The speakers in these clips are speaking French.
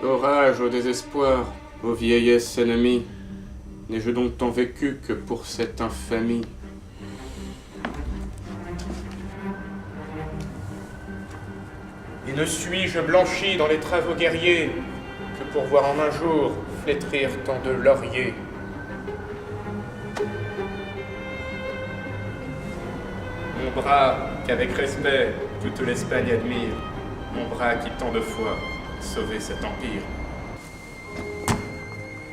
Orage au désespoir, ô vieillesse ennemie, n'ai-je donc tant vécu que pour cette infamie? Et ne suis-je blanchi dans les travaux guerriers que pour voir en un jour flétrir tant de lauriers? Mon bras qu'avec respect toute l'Espagne admire, mon bras qui tant de fois a sauvé cet empire.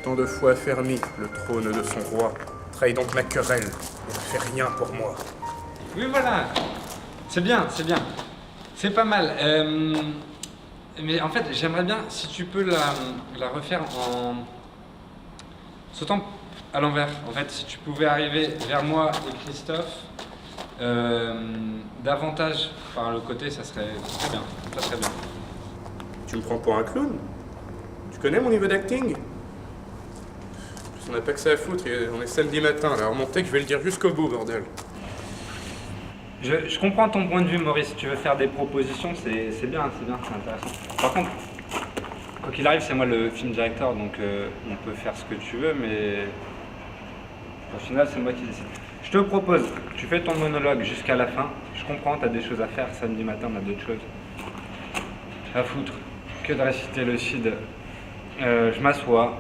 Tant de fois affermi le trône de son roi, trahit donc ma querelle et ne fait rien pour moi. Oui, voilà. C'est bien, c'est bien. C'est pas mal. Mais en fait, j'aimerais bien, si tu peux la refaire en sautant à l'envers. En fait, si tu pouvais arriver vers moi et Christophe, davantage par le côté, ça serait bien. Ça serait bien. Tu me prends pour un clown? Tu connais mon niveau d'acting? On n'a pas que ça à foutre, on est samedi matin, là, remontez que je vais le dire jusqu'au bout, bordel. Je comprends ton point de vue, Maurice. Si tu veux faire des propositions, c'est bien, c'est intéressant. Par contre, quoi qu'il arrive, c'est moi le film directeur, donc on peut faire ce que tu veux, mais au final, c'est moi qui décide. Je te propose, tu fais ton monologue jusqu'à la fin. Je comprends, tu as des choses à faire. Samedi matin, on a d'autres choses à foutre que de réciter le CID. Je m'assois,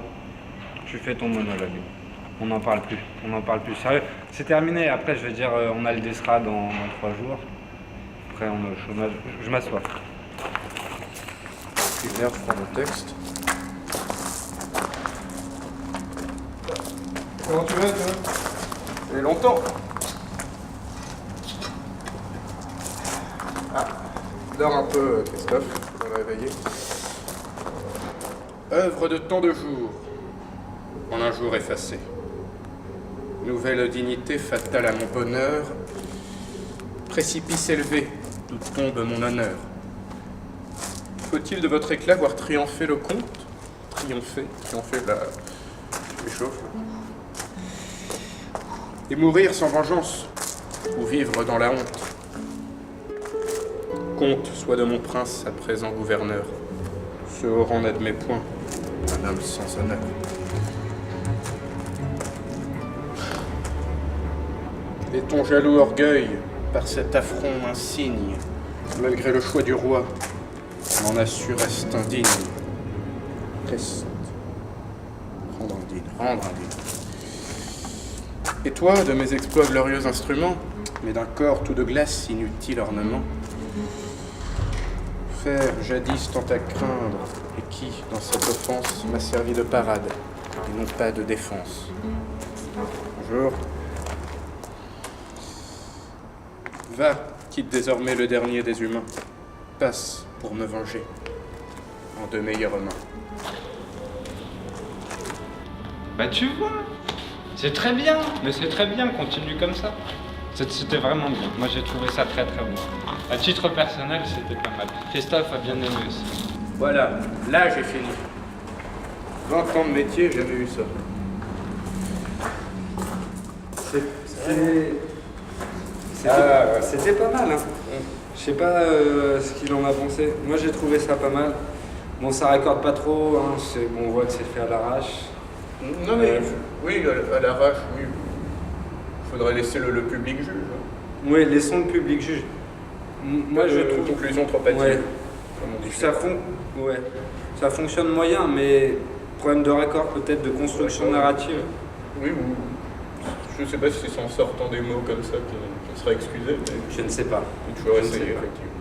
tu fais ton monologue. On n'en parle plus, Sérieux, c'est terminé. Après, je vais dire, on a le DESRA dans 3 jours. Après, on est au chômage. Je m'assois. Puis merde, je prends mon texte. Comment tu vas, toi? Ça fait longtemps. Ah, dors un peu, Christophe, on va réveiller. Œuvre de tant de jours, en un jour effacé. Nouvelle dignité fatale à mon bonheur, précipice élevé, d'où tombe mon honneur. Faut-il de votre éclat voir triompher le comte? Triompher là, je m'échauffe. Et mourir sans vengeance, ou vivre dans la honte. Comte soit de mon prince à présent gouverneur, ce haut rang n'admet point un homme sans honneur. Et ton jaloux orgueil, par cet affront insigne, malgré le choix du roi, m'en assure reste indigne. Reste. Rendre indigne. Et toi, de mes exploits glorieux instruments, mais d'un corps tout de glace, inutile ornement, faire jadis tant à craindre, et qui, dans cette offense, m'a servi de parade, et non pas de défense. Bonjour. Va, quitte désormais le dernier des humains. Passe pour me venger, en de meilleures mains. Bah tu vois, c'est très bien, mais c'est très bien, continue comme ça. C'était vraiment bien, moi j'ai trouvé ça très très bon. À titre personnel, c'était pas mal. Christophe a bien aimé aussi. Voilà, là j'ai fini. 20 ans de métier, j'ai jamais eu ça. C'était pas mal, hein. Je sais pas ce qu'il en a pensé. Moi j'ai trouvé ça pas mal. Bon, ça raccorde pas trop, hein. Bon, on voit que c'est fait à l'arrache. Non mais, oui, à l'arrache, oui. Faudrait laisser le public juge. Hein. Oui, laissons le public juge. Moi je trouve... Conclusion trop hâtive, ouais. Comme on dit. Ça fonctionne moyen, mais problème de raccord peut-être, de construction narrative. Oui, ou... Je sais pas si c'est en sortant des mots comme ça qu'on sera excusé, mais... Je ne sais pas. Il faut toujours essayer, effectivement.